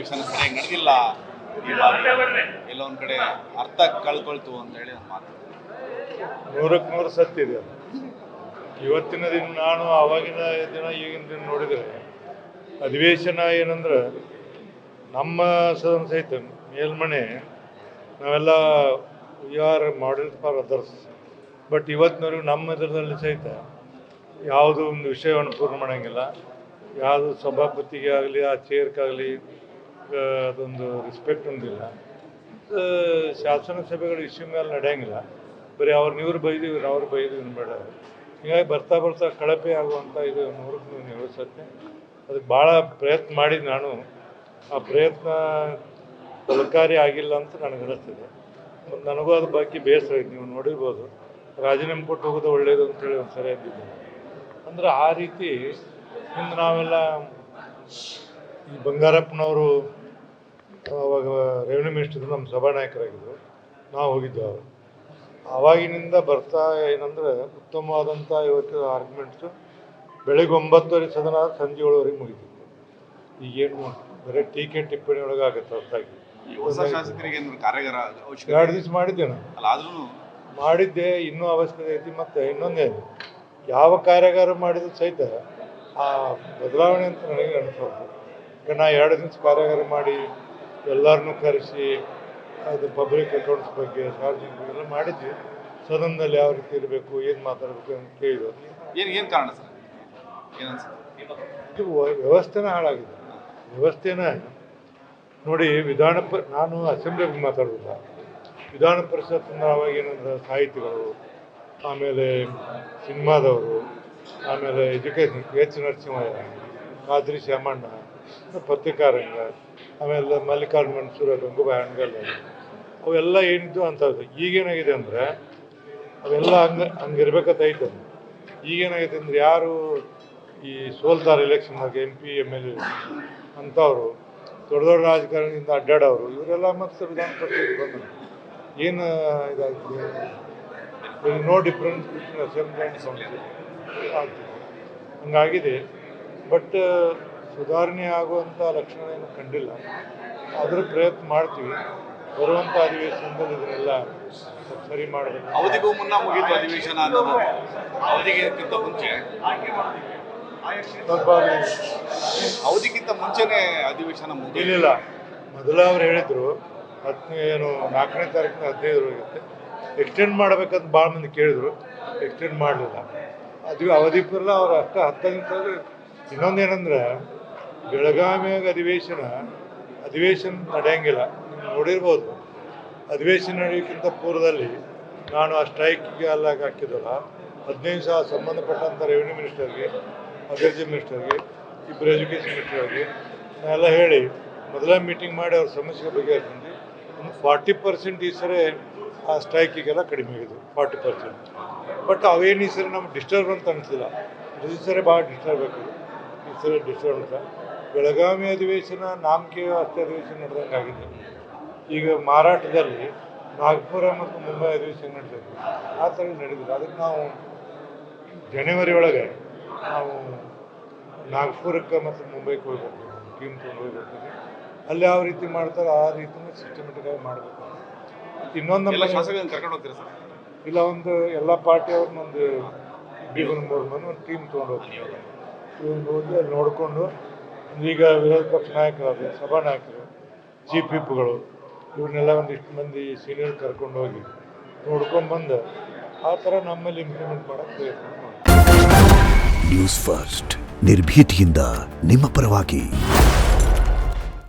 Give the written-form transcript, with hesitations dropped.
ಅಧಿವೇಶನ ಸರಿಯಾಗಿ ನಡೆದಿಲ್ಲ, ಈ ಬಾರಿ ಎಲ್ಲ ಒಂದು ಕಡೆ ಅರ್ಥ ಕಳ್ಕೊಳ್ತು ಅಂತ ಹೇಳಿ ನನ್ನ ಮಾತು. 100% ಸತ್ಯ ಇದೆ. ಇವತ್ತಿನ ದಿನ ನಾನು ಆವಾಗಿನ ದಿನ ಈಗಿನ ದಿನ ನೋಡಿದರೆ ಅಧಿವೇಶನ ಏನಂದ್ರೆ ನಮ್ಮ ಸದನ ಸಹಿತ ಮೇಲ್ಮನೆ ನಾವೆಲ್ಲ we are models for others. But ಇವತ್ತಿನವರೆಗೂ ನಮ್ಮ ಇದರಲ್ಲಿ ಸಹಿತ ಯಾವುದೋ ಒಂದು ವಿಷಯವನ್ನು ಪೂರ್ಣ ಮಾಡೋಂಗಿಲ್ಲ. ಯಾವುದು ಸಭಾಪತಿಗೆ ಆಗಲಿ ಆ ಚೇರ್ಗಾಗಲಿ ಅದೊಂದು ರೆಸ್ಪೆಕ್ಟ್ ಹೊಂದಿಲ್ಲ. ಶಾಸನ ಸಭೆಗಳು ಇಶ್ಯೂ ಮೇಲೆ ನಡೆಯೋಂಗಿಲ್ಲ. ಬರೀ ಇವ್ರು ಬೈದು ಅವ್ರು ಬೈದು ಬೇಡ. ಹೀಗಾಗಿ ಬರ್ತಾ ಬರ್ತಾ ಕಳಪೆ ಆಗುವಂಥ ಇದು 100% ಸತ್ಯ. ಅದಕ್ಕೆ ಭಾಳ ಪ್ರಯತ್ನ ಮಾಡಿದ್ದು ನಾನು. ಆ ಪ್ರಯತ್ನ ಫಲಕಾರಿ ಆಗಿಲ್ಲ ಅಂತ ನನಗನ್ನಿಸ್ತದೆ. ಮತ್ತು ನನಗೂ ಅದ್ರ ಬಗ್ಗೆ ಬೇಸರ ಇದೆ. ನೀವು ನೋಡಿರ್ಬೋದು, ರಾಜೀನಾಮೆ ಕೊಟ್ಟು ಹೋಗೋದು ಒಳ್ಳೆಯದು ಅಂತೇಳಿ ಒಂದು ಸರಿ ಅಂದಿದ್ದೆ. ಅಂದ್ರೆ ಆ ರೀತಿ ಹಿಂದೆ ನಾವೆಲ್ಲ ಈ ಬಂಗಾರಪ್ಪನವರು ಅವಾಗ ರೆವಿನ್ಯೂ ಮಿನಿಸ್ಟರ್ ನಮ್ಮ ಸಭಾನಾಯಕರಾಗಿದ್ದರು, ನಾವು ಹೋಗಿದ್ದೆವು. ಅವರು ಆವಾಗಿನಿಂದ ಬರ್ತಾ ಏನಂದ್ರೆ ಉತ್ತಮವಾದಂಥ ಇವತ್ತು ಆರ್ಗ್ಯುಮೆಂಟ್ಸು ಬೆಳಗ್ಗೆ 9:00 ಸದನ ಸಂಜೆ 7:00 ಮುಗಿತಿತ್ತು. ಈಗೇನು ಬರೀ ಟೀಕೆ ಟಿಪ್ಪಣಿ ಒಳಗೆ ಆಗುತ್ತೆ ಹೊರತಾಗಿ. ಹೊಸ ಶಾಸಕರಿಗೆ 2 ದಿವಸ ಮಾಡಿದ್ದೆ ನಾನು. ಆದ್ರೂ ಮಾಡಿದ್ದೆ, ಇನ್ನೂ ಅವಶ್ಯಕತೆ ಐತಿ. ಮತ್ತು ಇನ್ನೊಂದೇ, ಯಾವ ಕಾರ್ಯಾಗಾರ ಮಾಡಿದ್ರು ಸಹಿತ ಆ ಬದಲಾವಣೆ ಅಂತ ನನಗೆ ಅನಿಸೋದು. ಈಗ ನಾ 2 ದಿವಸ ಕಾರ್ಯಾಗಾರ ಮಾಡಿ ಎಲ್ಲರನ್ನೂ ಕರೆಸಿ ಅದು ಪಬ್ಲಿಕ್ ಅಕೌಂಟ್ಸ್ ಬಗ್ಗೆ ಸಾರ್ವಜನಿಕರಿಗೆಲ್ಲ ಮಾಡಿದ್ವಿ. ಸದನದಲ್ಲಿ ಯಾವ ರೀತಿ ಇರಬೇಕು, ಏನು ಮಾತಾಡಬೇಕು ಅಂತ ಕೇಳಿದ್ರು. ಏನು ಕಾರಣ ಸರ್? ಇದು ವ್ಯವಸ್ಥೆನ ಹಾಳಾಗಿದೆ. ವ್ಯವಸ್ಥೆನ ನೋಡಿ, ನಾನು ಅಸೆಂಬ್ಲಿಗೆ ಮಾತಾಡೋದಿಲ್ಲ. ವಿಧಾನ ಪರಿಷತ್ ಅವಾಗ ಏನಂದ್ರೆ ಸಾಹಿತಿಗಳು, ಆಮೇಲೆ ಸಿನಿಮಾದವರು, ಆಮೇಲೆ ಎಜುಕೇಷನ್ ಎಚ್ ನರಸಿಂಹಯ್ಯ, ಖಾದ್ರಿ ಶ್ಯಾಮಣ್ಣ, ಪತ್ರಿಕಾರಂಗ, ಆಮೇಲೆ ಮಲ್ಲಿಕಾರ್ಜುನ ಮನ್ಸೂರ, ಗಂಗೂಬಾಯಿ ಹಣ್ಗಲ್, ಅವೆಲ್ಲ ಏನಿದ್ದು ಅಂಥದ್ದು. ಈಗೇನಾಗಿದೆ ಅಂದರೆ ಅವೆಲ್ಲ ಹಂಗಿರ್ಬೇಕಂತ ಐತೆ. ಈಗೇನಾಗಿದೆ ಅಂದರೆ ಯಾರು ಈ ಸೋಲ್ತಾರೆ ಎಲೆಕ್ಷನ್ದಾಗ MP MLA ಅಂಥವ್ರು, ದೊಡ್ಡ ದೊಡ್ಡ ರಾಜಕಾರಣಿಯಿಂದ ಅಡ್ಡಾಡೋರು, ಇವರೆಲ್ಲ ಮತ್ತು ವಿಧಾನ ಪರಿಷತ್ ಬಂದರು. ಏನು ಇದಾಗ್ತದೆ, no difference between assembly and council ಆಗ್ತದೆ. ಹಂಗಾಗಿದೆ. ಬಟ್ ಸುಧಾರಣೆ ಆಗುವಂಥ ಲಕ್ಷಣ ಏನು ಕಂಡಿಲ್ಲ. ಅದರ ಪ್ರಯತ್ನ ಮಾಡ್ತೀವಿ. ಬರುವಂಥ ಅಧಿವೇಶನದಲ್ಲಿ ಇದನ್ನೆಲ್ಲ ಸರಿ ಮಾಡಬೇಕು. ಅವಧಿಗೂ ಮುನ್ನ ಮುಗಿತು ಅಧಿವೇಶನ. ಅವಧಿಗಿಂತ ಮುಂಚೆ ಸ್ವಲ್ಪ ಅವಧಿಗಿಂತ ಮುಂಚೆನೇ ಅಧಿವೇಶನ ಮುಗಿಲಿಲ್ಲ. ಮೊದಲು ಅವ್ರು ಹೇಳಿದರು 4ನೇ ತಾರೀಕಿನ 15 ಹೋಗುತ್ತೆ, ಎಕ್ಸ್ಟೆಂಡ್ ಮಾಡಬೇಕಂತ ಭಾಳ ಮಂದಿ ಕೇಳಿದ್ರು. ಎಕ್ಸ್ಟೆಂಡ್ ಮಾಡಲಿಲ್ಲ. ಅದು ಅವಧಿ ಪೂರ್ಲ ಅವ್ರು ಅಷ್ಟು 10 ನಿಮಿಷ. ಇನ್ನೊಂದೇನೆಂದ್ರೆ ಬೆಳಗಾವಿಯಾಗ ಅಧಿವೇಶನ ನಡೆಯಂಗಿಲ್ಲ. ನೀವು ನೋಡಿರ್ಬೋದು, ಅಧಿವೇಶನ ನಡೆಯೋಕ್ಕಿಂತ ಪೂರ್ವದಲ್ಲಿ ನಾನು ಆ ಸ್ಟ್ರೈಕಿಗೆ ಎಲ್ಲ ಹಾಕಿದ್ದಲ್ಲ, 15 ಸಂಬಂಧಪಟ್ಟಂಥ ರೆವಿನ್ಯೂ ಮಿನಿಸ್ಟರ್ಗೆ, ಅಗ್ರಿಕಲ್ಚರ್ ಮಿನಿಸ್ಟರ್ಗೆ, 2 ಎಜುಕೇಷನ್ ಮಿನಿಸ್ಟರ್ಗೆ ನಾನೆಲ್ಲ ಹೇಳಿ ಮೊದಲೇ ಮೀಟಿಂಗ್ ಮಾಡಿ ಅವ್ರ ಸಮಸ್ಯೆ ಬಗೆಹರಿಸಿದ್ವಿ. ಒಂದು 40% ಈ ಸರಿ ಆ ಸ್ಟ್ರೈಕಿಗೆಲ್ಲ ಕಡಿಮೆ ಆಗಿದೆ, 40%. ಬಟ್ ಅವೇನು ಈ ಸರಿ ನಮ್ಗೆ ಡಿಸ್ಟರ್ಬ್ ಅಂತ ಅನಿಸಿಲ್ಲ. ಈ ಸರಿ ಭಾಳ ಡಿಸ್ಟರ್ಬ್ ಆಗಿದೆ. ಈ ಸರಿ ಡಿಸ್ಟರ್ಬ್ ಅಂತ ಬೆಳಗಾವಿ ಅಧಿವೇಶನ ನಾಮಕೆ ಅಷ್ಟೇ ಅಧಿವೇಶನ ನಡೆದಂಗೆ ಆಗಿದೆ. ಈಗ ಮಹಾರಾಷ್ಟ್ರದಲ್ಲಿ ನಾಗ್ಪುರ ಮತ್ತು ಮುಂಬೈ ಅಧಿವೇಶನ ನಡೆದಿದೆ. ಆ ಥರ ನಡೆದಿಲ್ಲ. ಅದಕ್ಕೆ ನಾವು ಜನವರಿ ಒಳಗೆ ನಾವು ನಾಗ್ಪುರಕ್ಕೆ ಮತ್ತು ಮುಂಬೈಗೆ ಹೋಗ್ಬರ್ತೀವಿ. ಟೀಮ್ ತೊಗೊಂಡು ಹೋಗ್ಬರ್ತೀವಿ. ಅಲ್ಲಿ ಯಾವ ರೀತಿ ಮಾಡ್ತಾರೆ ಆ ರೀತಿಯೂ ಸಿಸ್ಟಮೆಟಿಕ್ ಆಗಿ ಮಾಡಬೇಕು. ಮತ್ತು ಇನ್ನೊಂದು ಕರ್ಕೊಂಡು ಹೋಗ್ತೀರಾ ಸರ್? ಇಲ್ಲ, ಎಲ್ಲ ಪಾರ್ಟಿಯವ್ರನ್ನ ಒಂದು 3 ಮಂದಿ ಒಂದು ಟೀಮ್ ತೊಗೊಂಡು ಹೋಗ್ತೀವಿ. ಹೋಗಿ ಅಲ್ಲಿ ನೋಡಿಕೊಂಡು, ಈಗ ವಿರೋಧ ಪಕ್ಷ ನಾಯಕರಾದ ಸಭಾನಾಯಕರು, ಚೀಫ್ ವಿಪ್ಗಳು, ಇವ್ರನ್ನೆಲ್ಲ ಒಂದಿಷ್ಟು ಮಂದಿ ಸೀನಿಯರ್ ಕರ್ಕೊಂಡು ಹೋಗಿ ನೋಡ್ಕೊಂಡ್ಬಂದು ಆ ಥರ ನಮ್ಮಲ್ಲಿ ಇಂಪ್ಲಿಮೆಂಟ್ ಮಾಡೋಕ್ಕೆ ಪ್ರಯತ್ನ ಮಾಡ್ತೀವಿ. ನ್ಯೂಸ್ ಫಸ್ಟ್, ನಿರ್ಭೀತಿಯಿಂದ ನಿಮ್ಮ ಪರವಾಗಿ.